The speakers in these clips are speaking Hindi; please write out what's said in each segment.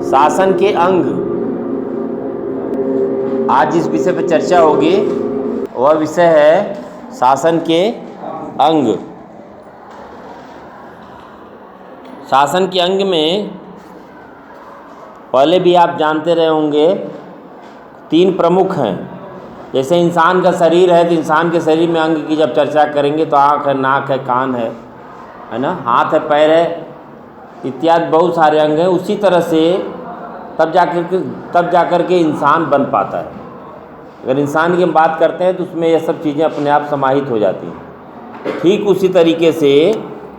शासन के अंग, आज जिस विषय पर चर्चा होगी वह विषय है शासन के अंग। शासन के अंग में पहले भी आप जानते रहे होंगे 3 प्रमुख हैं। जैसे इंसान का शरीर है तो इंसान के शरीर में अंग की जब चर्चा करेंगे तो आँख है, नाक है, कान है ना, हाथ है, पैर है इत्यादि बहुत सारे अंग हैं। उसी तरह से तब जाकर के इंसान बन पाता है। अगर इंसान की हम बात करते हैं तो उसमें ये सब चीज़ें अपने आप समाहित हो जाती हैं। ठीक उसी तरीके से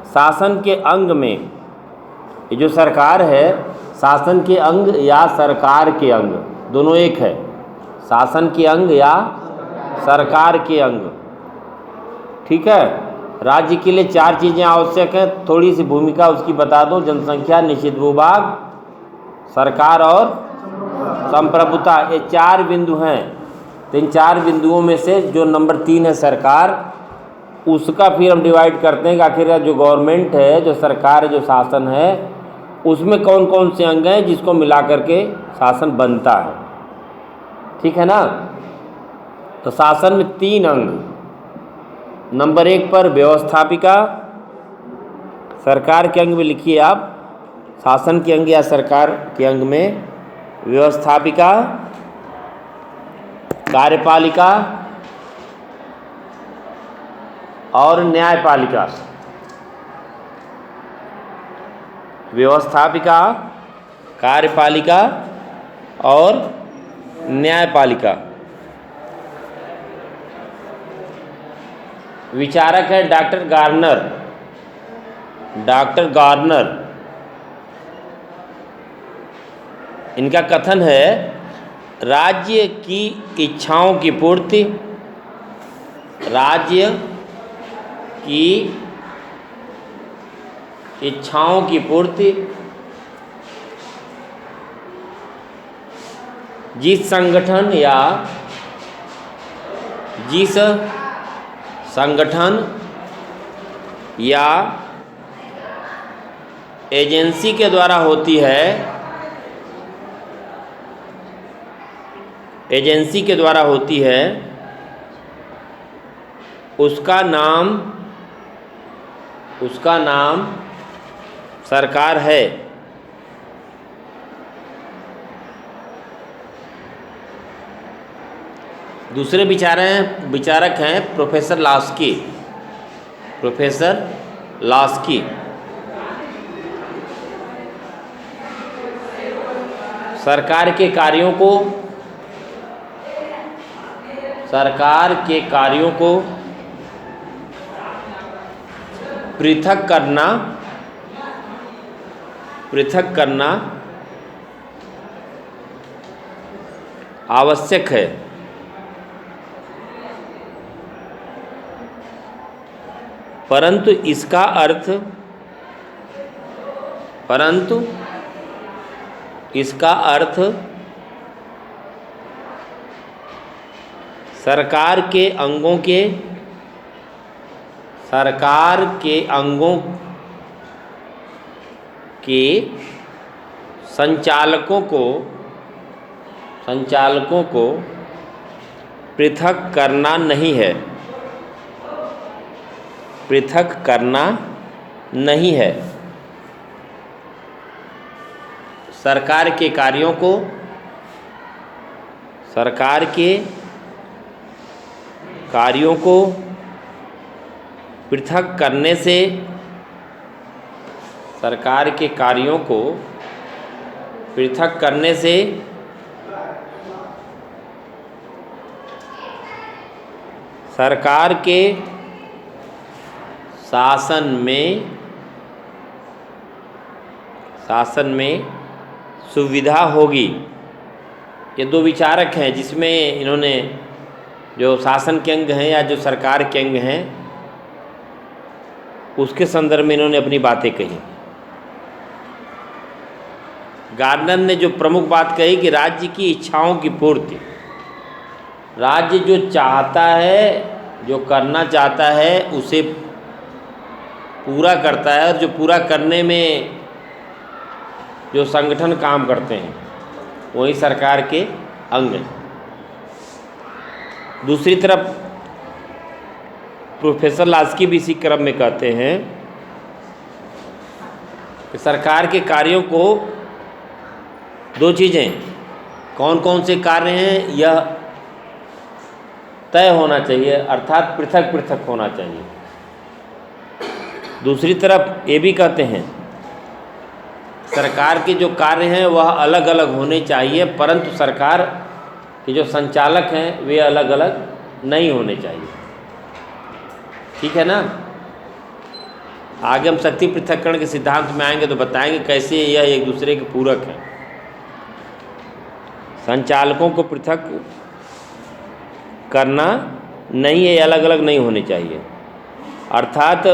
शासन के अंग में ये जो सरकार है, शासन के अंग या सरकार के अंग दोनों एक है। शासन के अंग या सरकार के अंग, ठीक है। राज्य के लिए 4 चीज़ें आवश्यक हैं, थोड़ी सी भूमिका उसकी बता दो। जनसंख्या, निश्चित भूभाग, सरकार और संप्रभुता, ये 4 बिंदु हैं। तो इन 4 बिंदुओं में से जो नंबर 3 है सरकार, उसका फिर हम डिवाइड करते हैं कि आखिर जो गवर्नमेंट है, जो सरकार है, जो शासन है, उसमें कौन कौन से अंग हैं जिसको मिला करके शासन बनता है, ठीक है ना। तो शासन में 3 अंग, नंबर 1 पर व्यवस्थापिका, सरकार के अंग में लिखिए आप, शासन के अंग या सरकार के अंग में व्यवस्थापिका, कार्यपालिका और न्यायपालिका। व्यवस्थापिका, कार्यपालिका और न्यायपालिका। विचारक है डॉक्टर गार्नर। डॉक्टर गार्नर, इनका कथन है राज्य की इच्छाओं की पूर्ति, राज्य की इच्छाओं की पूर्ति जिस संगठन या एजेंसी के द्वारा होती है, एजेंसी के द्वारा होती है, उसका नाम सरकार है। दूसरे विचारक हैं प्रोफेसर लास्की। प्रोफेसर लास्की सरकार के कार्यों को पृथक करना आवश्यक है। परंतु इसका अर्थ सरकार के अंगों के संचालकों को पृथक करना नहीं है। सरकार के कार्यों को पृथक करने से सरकार के कार्यों को पृथक करने से सरकार के शासन में सुविधा होगी। ये 2 विचारक हैं जिसमें इन्होंने जो शासन के अंग हैं या जो सरकार के अंग हैं उसके संदर्भ में इन्होंने अपनी बातें कही। गार्नर ने जो प्रमुख बात कही कि राज्य की इच्छाओं की पूर्ति, राज्य जो चाहता है, जो करना चाहता है उसे पूरा करता है, और जो पूरा करने में जो संगठन काम करते हैं वही सरकार के अंग हैं। दूसरी तरफ प्रोफेसर लास्की भी इसी क्रम में कहते हैं कि सरकार के कार्यों को दो चीज़ें, कौन कौन से कार्य हैं यह तय होना चाहिए, अर्थात पृथक पृथक होना चाहिए। दूसरी तरफ ये भी कहते हैं सरकार के जो कार्य हैं वह अलग अलग होने चाहिए, परंतु सरकार के जो संचालक हैं वे अलग अलग नहीं होने चाहिए। ठीक है ना। आगे हम शक्ति पृथक्करण के सिद्धांत में आएंगे तो बताएंगे कैसे यह एक दूसरे के पूरक हैं। संचालकों को पृथक करना नहीं है, अलग अलग नहीं होने चाहिए। अर्थात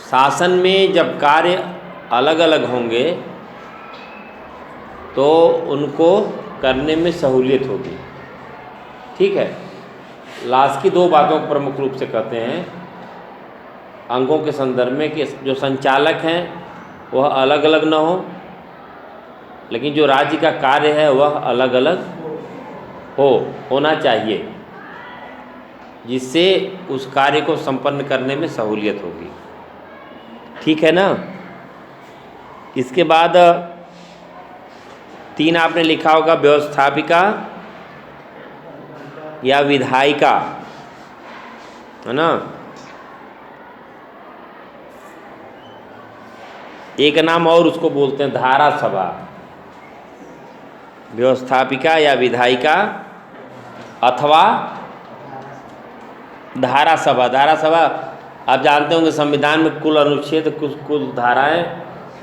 शासन में जब कार्य अलग अलग होंगे तो उनको करने में सहूलियत होगी। ठीक है। लास्की दो बातों को प्रमुख रूप से कहते हैं अंगों के संदर्भ में कि जो संचालक हैं वह अलग अलग न हो, लेकिन जो राज्य का कार्य है वह अलग अलग होना चाहिए, जिससे उस कार्य को संपन्न करने में सहूलियत होगी। ठीक है ना। इसके बाद 3 आपने लिखा होगा, व्यवस्थापिका या विधायिका, है ना। एक नाम और उसको बोलते हैं धारा सभा। व्यवस्थापिका या विधायिका अथवा धारा सभा। धारा सभा आप जानते होंगे संविधान में कुल अनुच्छेद कुल धाराएं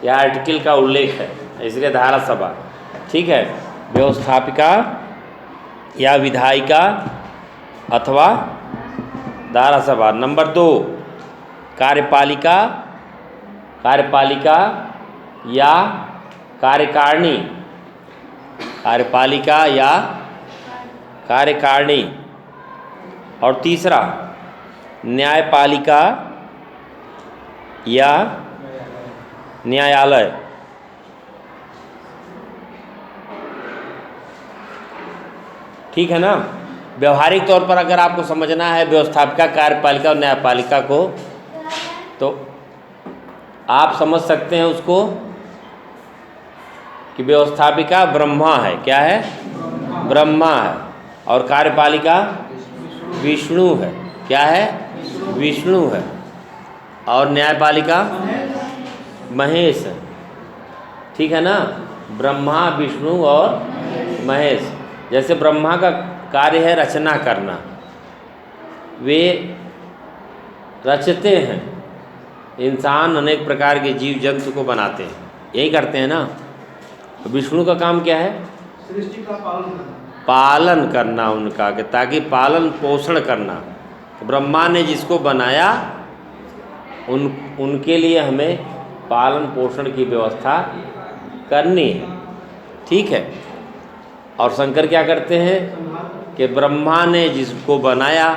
या आर्टिकल का उल्लेख है, इसलिए धारा सभा। ठीक है। व्यवस्थापिका या विधायिका अथवा धारा सभा। नंबर 2 कार्यपालिका या कार्यकारिणी। कार्यपालिका या कार्यकारिणी। और तीसरा न्यायपालिका या न्यायालय। ठीक है ना। व्यवहारिक तौर पर अगर आपको समझना है व्यवस्थापिका, कार्यपालिका और न्यायपालिका को, तो आप समझ सकते हैं उसको कि व्यवस्थापिका ब्रह्मा है। क्या है? ब्रह्मा है। और कार्यपालिका विष्णु है। क्या है? विष्णु है। और न्यायपालिका महेश है। ठीक है ना। ब्रह्मा, विष्णु और महेश। जैसे ब्रह्मा का कार्य है रचना करना, वे रचते हैं, इंसान अनेक प्रकार के जीव जंतु को बनाते हैं, यही करते हैं ना। विष्णु का काम क्या है? सृष्टि का पालन करना उनका, ताकि पालन पोषण करना। ब्रह्मा ने जिसको बनाया उनके लिए हमें पालन पोषण की व्यवस्था करनी है। ठीक है। और शंकर क्या करते हैं कि ब्रह्मा ने जिसको बनाया,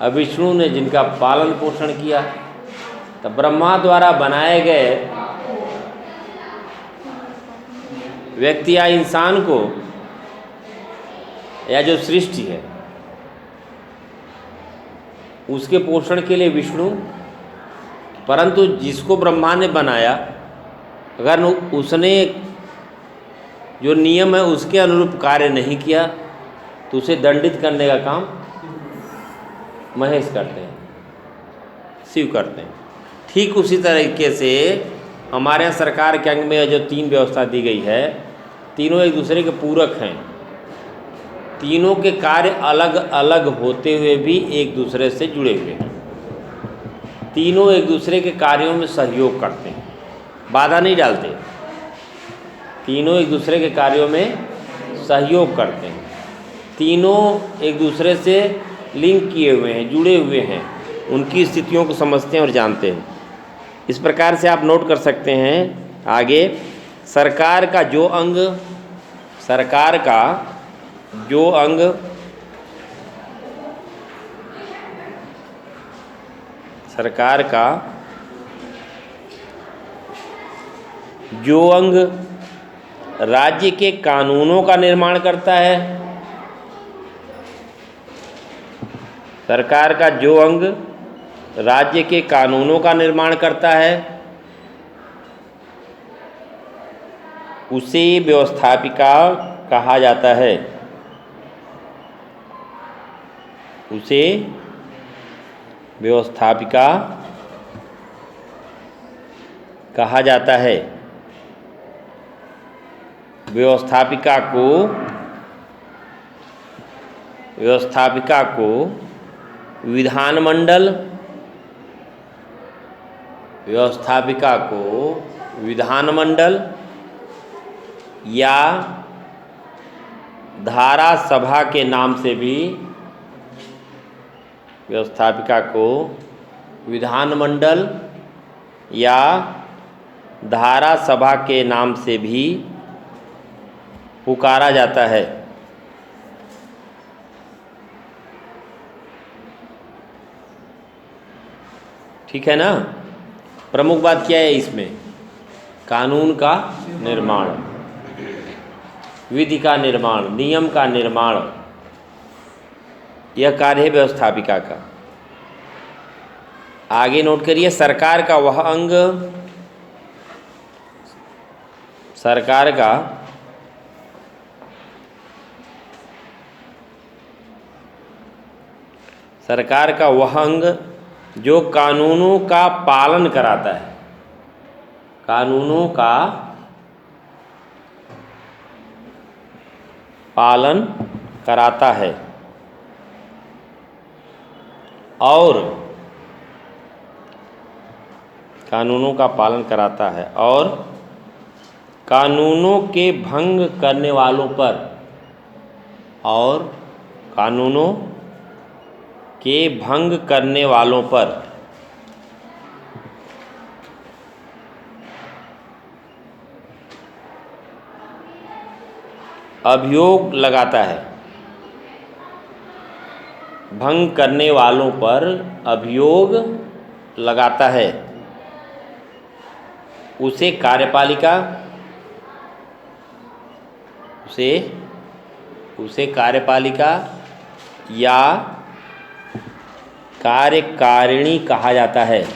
और विष्णु ने जिनका पालन पोषण किया, तो ब्रह्मा द्वारा बनाए गए व्यक्ति या इंसान को, या जो सृष्टि है, उसके पोषण के लिए विष्णु, परंतु जिसको ब्रह्मा ने बनाया अगर उसने जो नियम है उसके अनुरूप कार्य नहीं किया तो उसे दंडित करने का काम महेश करते हैं, शिव करते हैं। ठीक उसी तरीके से हमारे यहाँ सरकार के अंग में जो 3 व्यवस्था दी गई है, तीनों एक दूसरे के पूरक हैं। तीनों के कार्य अलग अलग होते हुए भी एक दूसरे से जुड़े हुए हैं। तीनों एक दूसरे के कार्यों में सहयोग करते हैं, बाधा नहीं डालते। तीनों एक दूसरे के कार्यों में सहयोग करते हैं। तीनों एक दूसरे से लिंक किए हुए हैं, जुड़े हुए हैं, उनकी स्थितियों को समझते हैं और जानते हैं। इस प्रकार से आप नोट कर सकते हैं। आगे सरकार का जो अंग सरकार का जो अंग राज्य के कानूनों का निर्माण करता है, सरकार का जो अंग राज्य के कानूनों का निर्माण करता है उसे व्यवस्थापिका कहा जाता है। उसे व्यवस्थापिका कहा जाता है। व्यवस्थापिका को विधानमंडल या धारा सभा के नाम से भी व्यवस्थापिका को विधानमंडल या धारा सभा के नाम से भी पुकारा जाता है। ठीक है ना। प्रमुख बात क्या है इसमें? कानून का निर्माण, विधि का निर्माण, नियम का निर्माण, यह कार्य है व्यवस्थापिका का। आगे नोट करिए, सरकार का वह अंग, सरकार का वह अंग जो कानूनों का पालन कराता है, कानूनों का पालन कराता है और कानूनों का पालन कराता है और कानूनों के भंग करने वालों पर, और कानूनों के भंग करने वालों पर अभियोग लगाता है। भंग करने वालों पर अभियोग लगाता है। उसे कार्यपालिका या कार्यकारिणी कहा जाता है।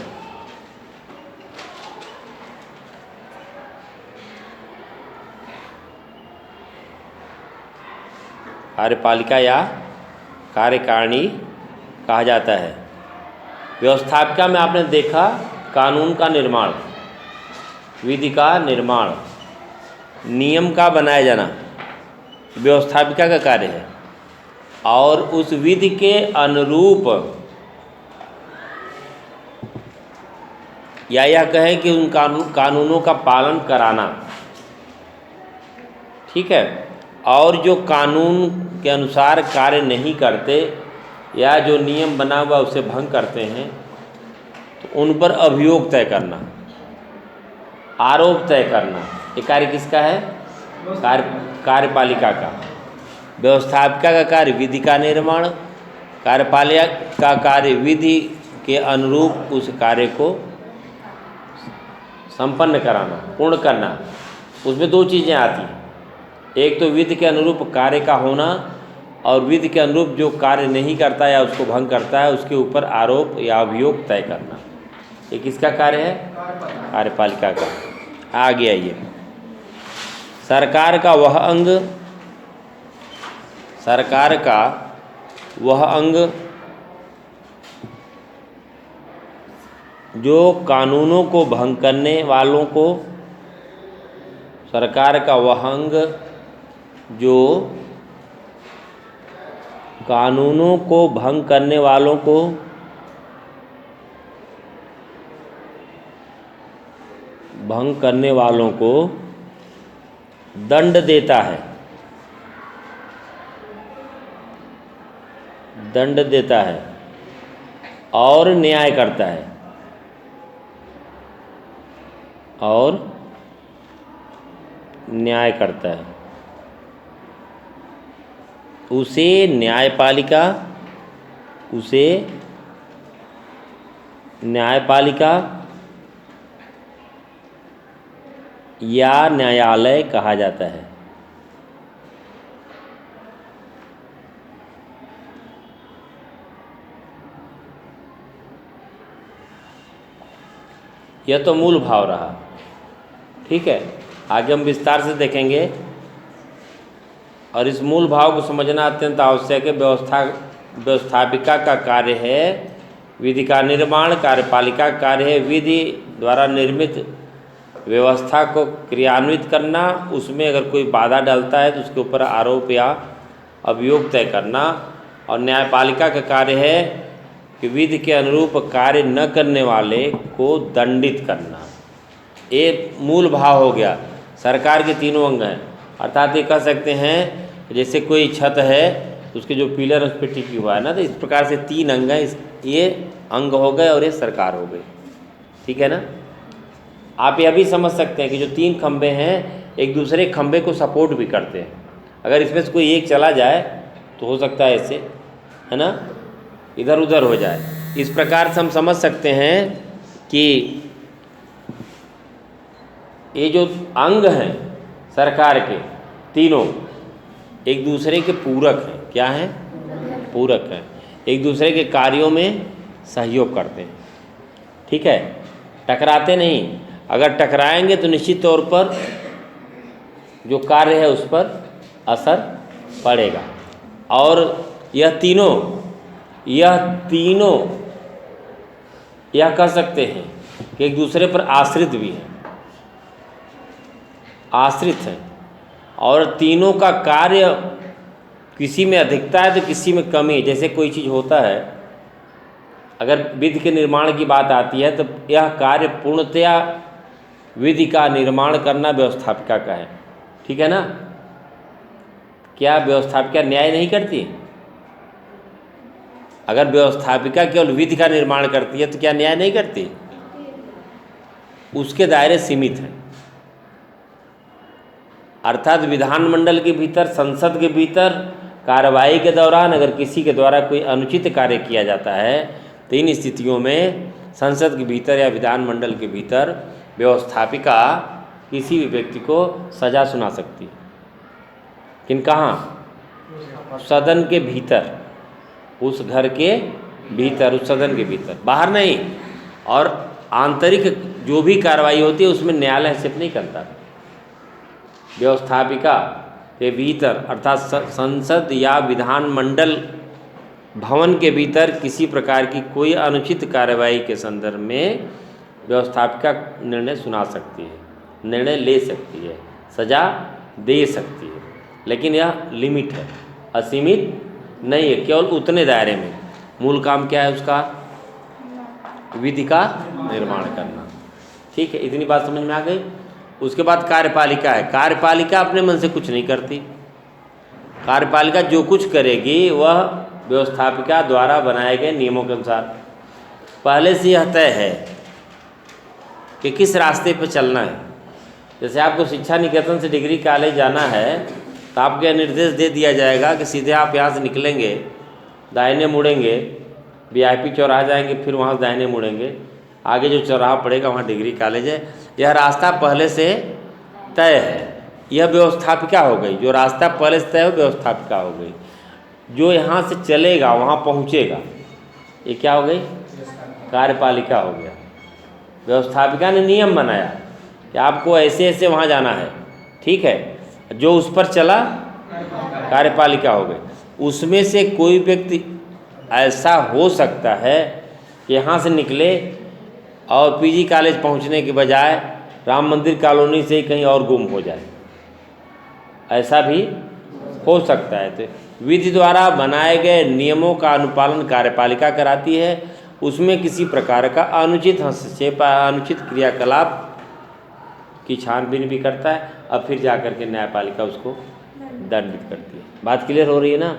कार्यपालिका या कार्यकारिणी कहा जाता है। व्यवस्थापिका में आपने देखा कानून का निर्माण, विधि का निर्माण, नियम का बनाया जाना व्यवस्थापिका का कार्य है, और उस विधि के अनुरूप या यह कहें कि उन कानूनों का पालन कराना। ठीक है। और जो कानून के अनुसार कार्य नहीं करते या जो नियम बना हुआ उसे भंग करते हैं तो उन पर अभियोग तय करना, आरोप तय करना, ये कार्य किसका है? कार्यपालिका का। व्यवस्थापिका का कार्य विधि का निर्माण, कार्यपालिका का कार्य विधि के अनुरूप उस कार्य को संपन्न कराना, पूर्ण करना। उसमें दो चीज़ें आती हैं, एक तो विधि के अनुरूप कार्य का होना, और विधि के अनुरूप जो कार्य नहीं करता या उसको भंग करता है उसके ऊपर आरोप या अभियोग तय करना। ये किसका कार्य है? कार्यपालिका का। आगे आइए, सरकार का वह अंग जो कानूनों को भंग करने वालों को, सरकार का वह अंग जो कानूनों को भंग करने वालों को दंड देता है और न्याय करता है, उसे न्यायपालिका या न्यायालय कहा जाता है। यह तो मूल भाव रहा। ठीक है, आगे हम विस्तार से देखेंगे और इस मूल भाव को समझना अत्यंत आवश्यक है। व्यवस्थापिका का कार्य है विधि का निर्माण, कार्यपालिका का कार्य है विधि द्वारा निर्मित व्यवस्था को क्रियान्वित करना, उसमें अगर कोई बाधा डालता है तो उसके ऊपर आरोप या अभियोग तय करना, और न्यायपालिका का कार्य है कि विधि के अनुरूप कार्य न करने वाले को दंडित करना। ये मूल भाव हो गया। सरकार के तीनों अंग हैं, अर्थात ये कह सकते हैं जैसे कोई छत है तो उसके जो पिलर उस पर टिकी हुआ है ना, तो इस प्रकार से तीन अंग हैं, ये अंग हो गए और ये सरकार हो गई। ठीक है ना। आप यह भी समझ सकते हैं कि जो तीन खंभे हैं एक दूसरे खंभे को सपोर्ट भी करते हैं। अगर इसमें से कोई एक चला जाए तो हो सकता है ऐसे, है ना, इधर उधर हो जाए। इस प्रकार से हम समझ सकते हैं कि ये जो अंग हैं सरकार के तीनों एक दूसरे के पूरक हैं। क्या हैं? पूरक हैं, एक दूसरे के कार्यों में सहयोग करते हैं। ठीक है, टकराते नहीं। अगर टकराएंगे तो निश्चित तौर पर जो कार्य है उस पर असर पड़ेगा। और यह तीनों यह कह सकते हैं कि एक दूसरे पर आश्रित भी हैं, आश्रित हैं, और तीनों का कार्य किसी में अधिकता है तो किसी में कमी। जैसे कोई चीज़ होता है, अगर विधि के निर्माण की बात आती है तो यह कार्य पूर्णतया विधि का निर्माण करना व्यवस्थापिका का है। ठीक है ना। क्या व्यवस्थापिका न्याय नहीं करती? अगर व्यवस्थापिका केवल विधि का निर्माण करती है तो क्या न्याय नहीं करती? उसके दायरे सीमित हैं। अर्थात विधानमंडल के भीतर, संसद के भीतर कार्रवाई के दौरान अगर किसी के द्वारा कोई अनुचित कार्य किया जाता है तो इन स्थितियों में संसद के भीतर या विधानमंडल के भीतर व्यवस्थापिका किसी भी व्यक्ति को सजा सुना सकती है। किन कहाँ? सदन के भीतर, उस घर के भीतर, उस सदन के भीतर, बाहर नहीं। और आंतरिक जो भी कार्रवाई होती है उसमें न्यायालय हस्तक्षेप नहीं करता। व्यवस्थापिका के भीतर अर्थात संसद या विधानमंडल भवन के भीतर किसी प्रकार की कोई अनुचित कार्रवाई के संदर्भ में व्यवस्थापिका निर्णय सुना सकती है, निर्णय ले सकती है, सजा दे सकती है, लेकिन यह लिमिट है, असीमित नहीं है, केवल उतने दायरे में। मूल काम क्या है उसका? विधि का निर्माण करना। ठीक है, इतनी बात समझ में आ गई। उसके बाद कार्यपालिका है। कार्यपालिका अपने मन से कुछ नहीं करती। कार्यपालिका जो कुछ करेगी वह व्यवस्थापिका द्वारा बनाए गए नियमों के अनुसार। पहले से यह तय है कि किस रास्ते पर चलना है। जैसे आपको शिक्षा निकेतन से डिग्री कॉलेज जाना है तो आपको यह निर्देश दे दिया जाएगा कि सीधे आप यहाँ से निकलेंगे, दाहिने मुड़ेंगे, VIP चौराहा जाएंगे, फिर वहाँ से दाहिने मुड़ेंगे, आगे जो चौराहा पड़ेगा वहाँ डिग्री कॉलेज है। यह रास्ता पहले से तय है। यह व्यवस्थापिका हो गई। जो रास्ता पहले से तय हो व्यवस्थापिका हो गई। जो यहाँ से चलेगा वहाँ पहुँचेगा, ये क्या हो गई? कार्यपालिका हो गया। व्यवस्थापिका ने नियम बनाया कि आपको ऐसे ऐसे वहाँ जाना है। ठीक है, जो उस पर चला कार्यपालिका हो गई। उसमें से कोई व्यक्ति ऐसा हो सकता है कि यहाँ से निकले और PG कॉलेज पहुँचने के बजाय राम मंदिर कॉलोनी से ही कहीं और गुम हो जाए, ऐसा भी हो सकता है। तो विधि द्वारा बनाए गए नियमों का अनुपालन कार्यपालिका कराती है। उसमें किसी प्रकार का अनुचित हस्तक्षेप, अनुचित क्रियाकलाप की छानबीन भी करता है, अब फिर जाकर के न्यायपालिका उसको दंडित करती है। बात क्लियर हो रही है ना?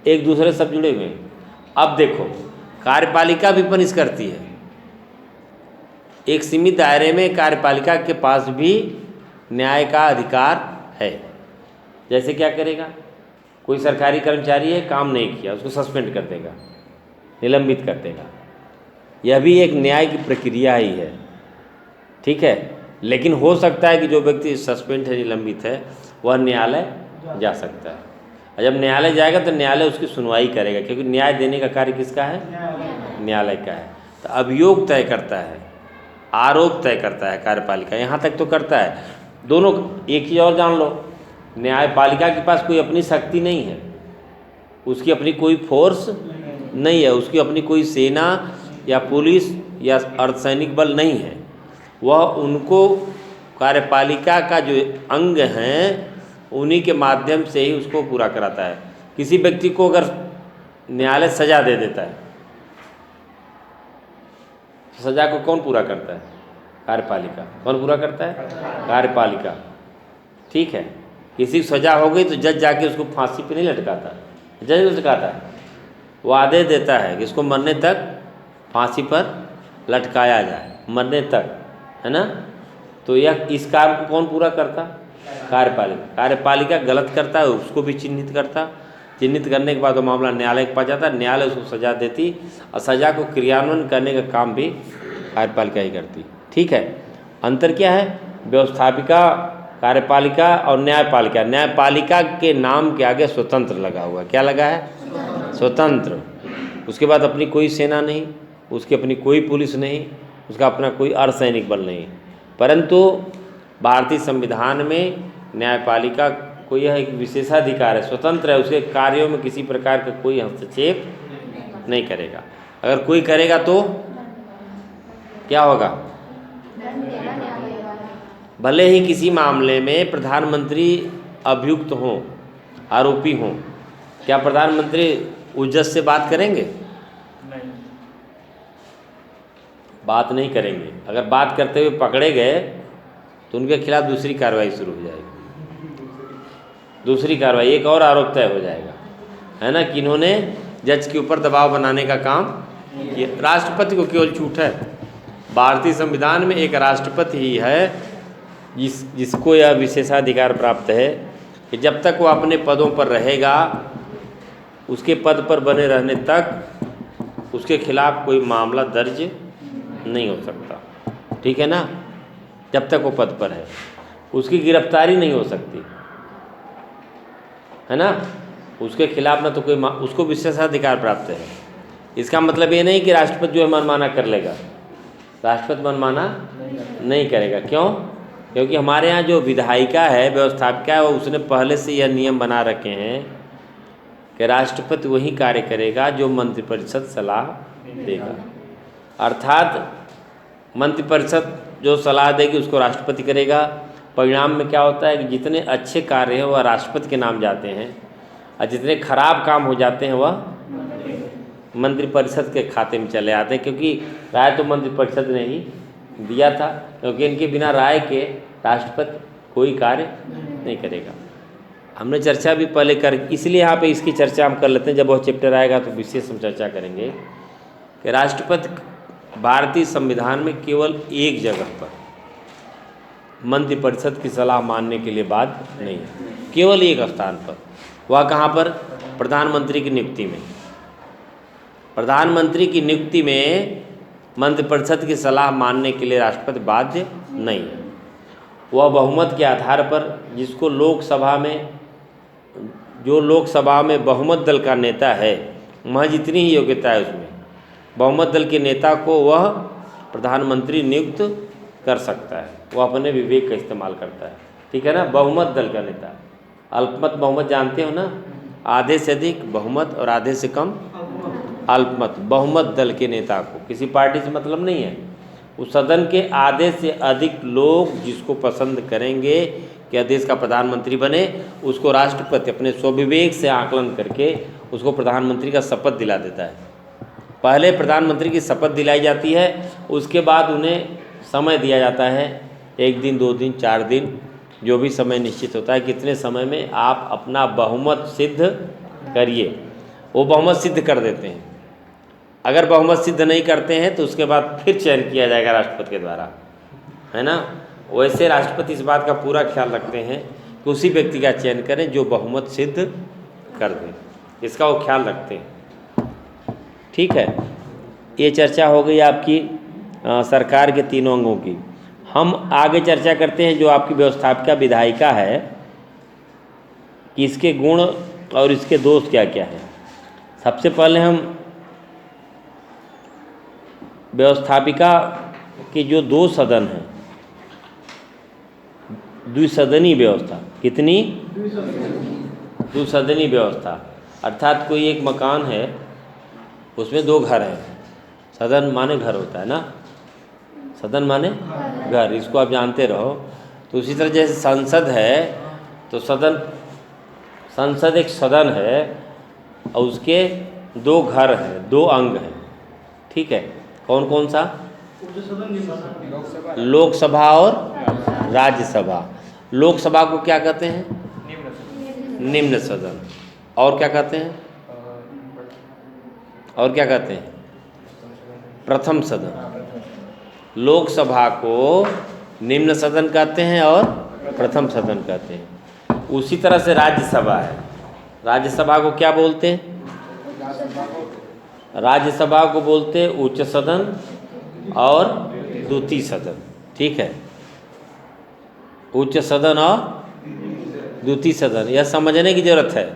एक दूसरे सब जुड़े हुए हैं। अब देखो, कार्यपालिका भी पनिश करती है। एक सीमित दायरे में कार्यपालिका के पास भी न्याय का अधिकार है। जैसे क्या करेगा? कोई सरकारी कर्मचारी है, काम नहीं किया, उसको सस्पेंड कर देगा, निलंबित कर देगा। यह भी एक न्याय की प्रक्रिया ही है, ठीक है। लेकिन हो सकता है कि जो व्यक्ति सस्पेंड है, निलंबित है, वह न्यायालय जा सकता है। और जब न्यायालय जाएगा तो न्यायालय उसकी सुनवाई करेगा, क्योंकि न्याय देने का कार्य किसका है? न्यायालय का है। तो अभियोग तय करता है, आरोप तय करता है कार्यपालिका, यहाँ तक तो करता है। दोनों, एक चीज़ और जान लो, न्यायपालिका के पास कोई अपनी शक्ति नहीं है, उसकी अपनी कोई फोर्स नहीं है, उसकी अपनी कोई सेना या पुलिस या अर्धसैनिक बल नहीं है। वह उनको कार्यपालिका का जो अंग हैं उन्हीं के माध्यम से ही उसको पूरा कराता है। किसी व्यक्ति को अगर न्यायालय सज़ा दे देता है, सज़ा को कौन पूरा करता है? कार्यपालिका। कौन पूरा करता है? कार्यपालिका, ठीक है। किसी को सज़ा हो गई तो जज जाके उसको फांसी पे नहीं लटकाता, जज लटकाता है, वो आदेश देता है कि इसको मरने तक फांसी पर लटकाया जाए, मरने तक, है ना। तो यह इस काम को कौन पूरा करता? कार्यपालिका। कार्यपालिका गलत करता है उसको भी चिन्हित करता, चिन्हित करने के बाद वो मामला न्यायालय के पास जाता, न्यायालय उसको सज़ा देती और सज़ा को क्रियान्वयन करने का काम भी कार्यपालिका ही करती, ठीक है। अंतर क्या है? व्यवस्थापिका, कार्यपालिका और न्यायपालिका। न्यायपालिका के नाम के आगे स्वतंत्र लगा हुआ है। क्या लगा है? स्वतंत्र। उसके बाद अपनी कोई सेना नहीं, उसकी अपनी कोई पुलिस नहीं, उसका अपना कोई अर्धसैनिक बल नहीं। परंतु भारतीय संविधान में न्यायपालिका को यह एक विशेषाधिकार है, स्वतंत्र है, उसके कार्यों में किसी प्रकार का कोई हस्तक्षेप नहीं करेगा। अगर कोई करेगा तो क्या होगा? भले ही किसी मामले में प्रधानमंत्री अभियुक्त हों, आरोपी हों, क्या प्रधानमंत्री उस जज से बात करेंगे? नहीं, बात नहीं करेंगे। अगर बात करते हुए पकड़े गए तो उनके खिलाफ दूसरी कार्रवाई शुरू हो जाएगी, दूसरी कार्रवाई, एक और आरोप तय हो जाएगा, है ना, कि इन्होंने जज के ऊपर दबाव बनाने का काम किया। राष्ट्रपति को केवल छूट है, भारतीय संविधान में एक राष्ट्रपति ही है जिसको यह विशेषाधिकार प्राप्त है कि जब तक वो अपने पदों पर रहेगा, उसके पद पर बने रहने तक उसके खिलाफ कोई मामला दर्ज नहीं हो सकता, ठीक है ना। जब तक वो पद पर है उसकी गिरफ्तारी नहीं हो सकती, है ना, उसके खिलाफ ना तो कोई उसको विशेषाधिकार प्राप्त है। इसका मतलब ये नहीं कि राष्ट्रपति जो है मनमाना कर लेगा, राष्ट्रपति मनमाना नहीं करेगा। क्यों? क्योंकि हमारे यहाँ जो विधायिका है, व्यवस्थापिका है, वो उसने पहले से यह नियम बना रखे हैं कि राष्ट्रपति वही कार्य करेगा जो मंत्रिपरिषद सलाह देगा। अर्थात मंत्रिपरिषद जो सलाह देगी उसको राष्ट्रपति करेगा। परिणाम में क्या होता है कि जितने अच्छे कार्य हैं वह राष्ट्रपति के नाम जाते हैं और जितने खराब काम हो जाते हैं वह मंत्रिपरिषद के खाते में चले आते हैं, क्योंकि राय तो मंत्रिपरिषद ने ही दिया था, क्योंकि इनके बिना राय के राष्ट्रपति कोई कार्य नहीं करेगा। हमने चर्चा भी पहले कर, इसलिए यहाँ पे इसकी चर्चा हम कर लेते हैं, जब वह चैप्टर आएगा तो विशेष हम चर्चा करेंगे कि राष्ट्रपति भारतीय संविधान में केवल एक जगह पर मंत्रिपरिषद की सलाह मानने के लिए बाध्य नहीं है, केवल एक स्थान पर। वह कहाँ पर? प्रधानमंत्री की नियुक्ति में। प्रधानमंत्री की नियुक्ति में मंत्रिपरिषद की सलाह मानने के लिए राष्ट्रपति बाध्य नहीं है। वह बहुमत के आधार पर जिसको लोकसभा में, जो लोकसभा में बहुमत दल का नेता है, महज इतनी ही योग्यता है उसमें, बहुमत दल के नेता को वह प्रधानमंत्री नियुक्त कर सकता है, वह अपने विवेक का इस्तेमाल करता है, ठीक है ना। बहुमत दल का नेता, अल्पमत बहुमत जानते हो ना, आधे से अधिक बहुमत और आधे से कम अल्पमत। बहुमत दल के नेता को, किसी पार्टी से मतलब नहीं है, उस सदन के आधे से अधिक लोग जिसको पसंद करेंगे कि देश का प्रधानमंत्री बने, उसको राष्ट्रपति अपने स्वविवेक से आकलन करके उसको प्रधानमंत्री का शपथ दिला देता है। पहले प्रधानमंत्री की शपथ दिलाई जाती है, उसके बाद उन्हें समय दिया जाता है, 1 दिन 2 दिन 4 दिन, जो भी समय निश्चित होता है, कितने समय में आप अपना बहुमत सिद्ध करिए। वो बहुमत सिद्ध कर देते हैं। अगर बहुमत सिद्ध नहीं करते हैं तो उसके बाद फिर चयन किया जाएगा राष्ट्रपति के द्वारा, है ना। वैसे राष्ट्रपति इस बात का पूरा ख्याल रखते हैं कि उसी व्यक्ति का चयन करें जो बहुमत सिद्ध कर दें, इसका वो ख्याल रखते हैं, ठीक है। ये चर्चा हो गई आपकी सरकार के तीनों अंगों की। हम आगे चर्चा करते हैं जो आपकी व्यवस्थापिका विधायिका है कि इसके गुण और इसके दोष क्या क्या हैं। सबसे पहले हम व्यवस्थापिका के जो 2 सदन हैं, द्विसदनी व्यवस्था। कितनी? द्विसदनी व्यवस्था, अर्थात कोई एक मकान है उसमें 2 घर हैं। सदन माने घर होता है ना, सदन माने घर, इसको आप जानते रहो। तो उसी तरह जैसे संसद है तो संसद एक सदन है और उसके 2 घर हैं, 2 अंग हैं। ठीक है, कौन कौन सा? लोकसभा और राज्यसभा। लोकसभा को क्या कहते हैं? निम्न सदन। और क्या कहते हैं? और क्या कहते हैं? प्रथम सदन। लोकसभा को निम्न सदन कहते हैं और प्रथम सदन कहते हैं। उसी तरह से राज्यसभा है, राज्यसभा को क्या बोलते हैं? राज्यसभा को बोलते हैं उच्च सदन और द्वितीय सदन। ठीक है, उच्च सदन और द्वितीय सदन, यह समझने की जरूरत है।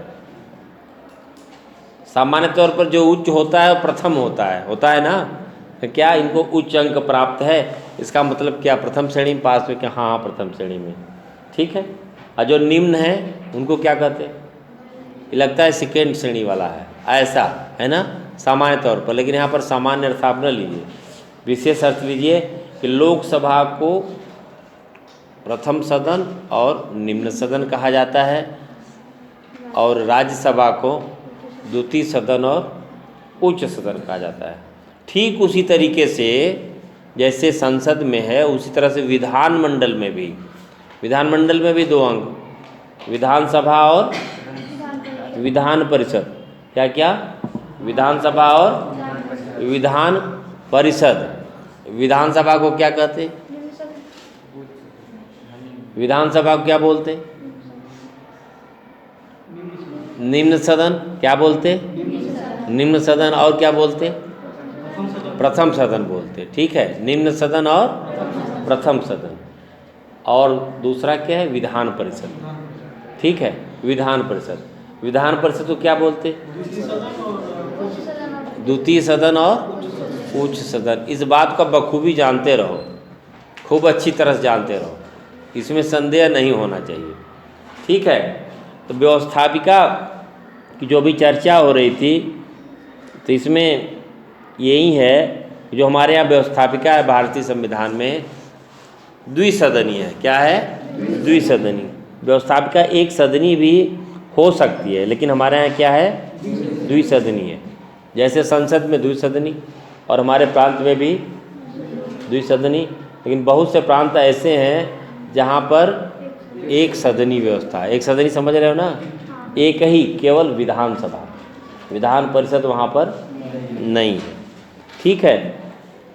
सामान्य तौर पर जो उच्च होता है वो प्रथम होता है ना। तो क्या इनको उच्च अंक प्राप्त है, इसका मतलब क्या प्रथम श्रेणी में पास हुए? क्या? हाँ, प्रथम श्रेणी में। ठीक है, और जो निम्न है उनको क्या कहते हैं? ये लगता है सेकेंड श्रेणी वाला है, ऐसा है ना सामान्य तौर पर। लेकिन यहाँ पर सामान्य अर्थ आप न लीजिए, विशेष अर्थ लीजिए कि लोकसभा को प्रथम सदन और निम्न सदन कहा जाता है और राज्यसभा को द्वितीय सदन और उच्च सदन कहा जाता है। ठीक उसी तरीके से जैसे संसद में है उसी तरह से विधानमंडल में भी 2 अंग, विधानसभा और विधान परिषद। क्या क्या? विधानसभा और विधान परिषद। विधानसभा को क्या कहते हैं? विधानसभा को क्या बोलते? निम्न सदन। क्या बोलते? निम्न सदन। और क्या बोलते? प्रथम सदन बोलते। ठीक है, निम्न सदन और प्रथम सदन। और दूसरा क्या है? विधान परिषद। ठीक है, विधान परिषद। विधान परिषद को क्या बोलते? द्वितीय सदन और उच्च सदन। इस बात को बखूबी जानते रहो, खूब अच्छी तरह से जानते रहो, इसमें संदेह नहीं होना चाहिए। ठीक है, तो व्यवस्थापिका की जो भी चर्चा हो रही थी तो इसमें यही है जो हमारे यहाँ व्यवस्थापिका है भारतीय संविधान में द्विसदनीय है। क्या है? द्विसदनीय। व्यवस्थापिका एक सदनी भी हो सकती है, लेकिन हमारे यहाँ क्या है? द्विसदनीय। जैसे संसद में द्विसदनी और हमारे प्रांत में भी द्विसदनी। लेकिन बहुत से प्रांत ऐसे हैं जहाँ पर एक सदनी व्यवस्था है। एक सदनी समझ रहे हो ना? एक ही, केवल विधानसभा, विधान परिषद वहाँ पर नहीं है। ठीक है,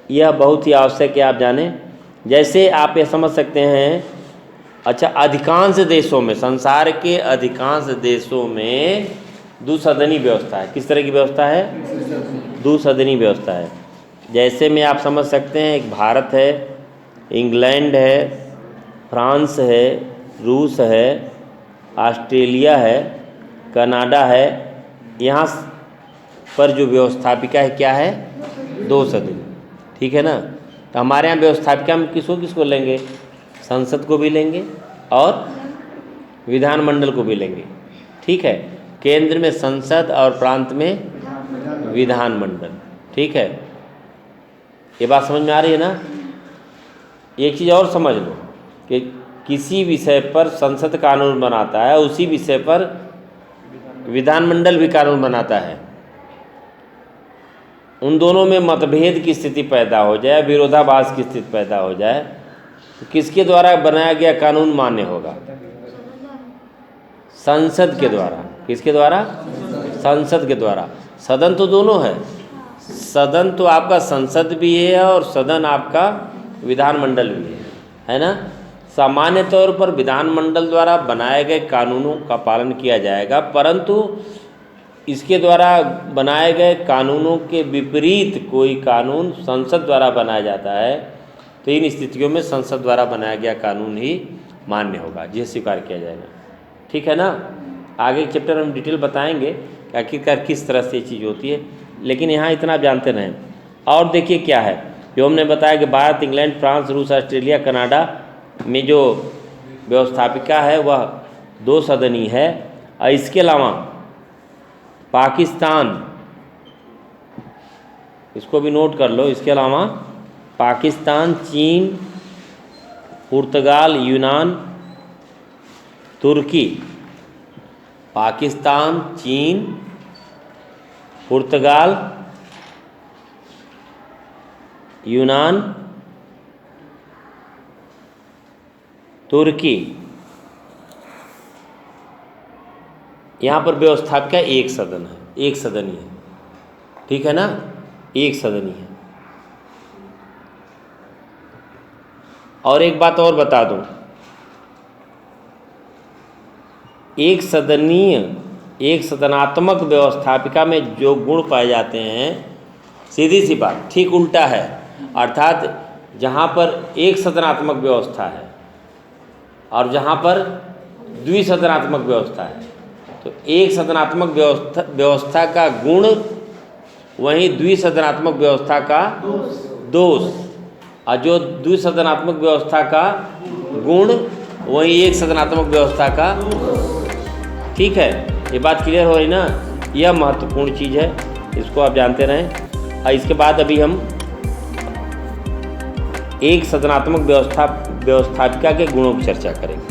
यह बहुत ही आवश्यक है आप जानें। जैसे आप ये समझ सकते हैं, अच्छा, अधिकांश देशों में, संसार के अधिकांश देशों में द्विसदनी व्यवस्था है। किस तरह की व्यवस्था है? द्विसदनी व्यवस्था है। जैसे में आप समझ सकते हैं, एक भारत है, इंग्लैंड है, फ्रांस है, रूस है, ऑस्ट्रेलिया है, कनाडा है। यहाँ पर जो व्यवस्थापिका है क्या है? 2 सदनी। ठीक है ना? तो हमारे यहाँ व्यवस्थापिका में किसको लेंगे? संसद को भी लेंगे और विधानमंडल को भी लेंगे। ठीक है, केंद्र में संसद और प्रांत में विधानमंडल। ठीक है, ये बात समझ में आ रही है ना? एक चीज़ और समझ लो कि किसी विषय पर संसद कानून बनाता है, उसी विषय पर विधानमंडल भी कानून बनाता है। उन दोनों में मतभेद की स्थिति पैदा हो जाए, विरोधाभास की स्थिति पैदा हो जाए, तो किसके द्वारा बनाया गया कानून मान्य होगा? संसद के द्वारा। किसके द्वारा? संसद के द्वारा। सदन तो दोनों है, सदन तो आपका संसद भी है और सदन आपका विधानमंडल भी है ना? सामान्य तौर पर विधानमंडल द्वारा बनाए गए कानूनों का पालन किया जाएगा, परंतु इसके द्वारा बनाए गए कानूनों के विपरीत कोई कानून संसद द्वारा बनाया जाता है तो इन स्थितियों में संसद द्वारा बनाया गया कानून ही मान्य होगा, जिसे स्वीकार किया जाएगा। ठीक है ना। आगे के चैप्टर हम डिटेल बताएंगे कि आखिरकार किस तरह से ये चीज़ होती है, लेकिन यहाँ इतना आप जानते रहें। और देखिए क्या है जो हमने बताया कि भारत, इंग्लैंड, फ्रांस, रूस, ऑस्ट्रेलिया, कनाडा में जो व्यवस्थापिका है वह 2 सदनी है। और इसके अलावा पाकिस्तान, इसको भी नोट कर लो, इसके अलावा पाकिस्तान, चीन, पुर्तगाल, यूनान, तुर्की, पाकिस्तान, चीन, पुर्तगाल, यूनान, तुर्की, यहाँ पर व्यवस्थापिका एक सदन है, एक सदनी है। ठीक है ना, एक सदनी है। और एक बात और बता दूं, एक सदनात्मक व्यवस्थापिका में जो गुण पाए जाते हैं, सीधी सी बात ठीक उल्टा है। अर्थात जहाँ पर एक सदनात्मक व्यवस्था है और जहाँ पर द्विसदनात्मक व्यवस्था है, तो एक सदनात्मक व्यवस्था का गुण वहीं द्विसदनात्मक व्यवस्था का दोष, और जो द्विसदनात्मक व्यवस्था का गुण वहीं एक सदनात्मक व्यवस्था का। ठीक है, ये बात क्लियर हो रही ना। यह महत्वपूर्ण चीज़ है, इसको आप जानते रहें। और इसके बाद अभी हम एक सदनात्मक व्यवस्थापिका के गुणों की चर्चा करेंगे।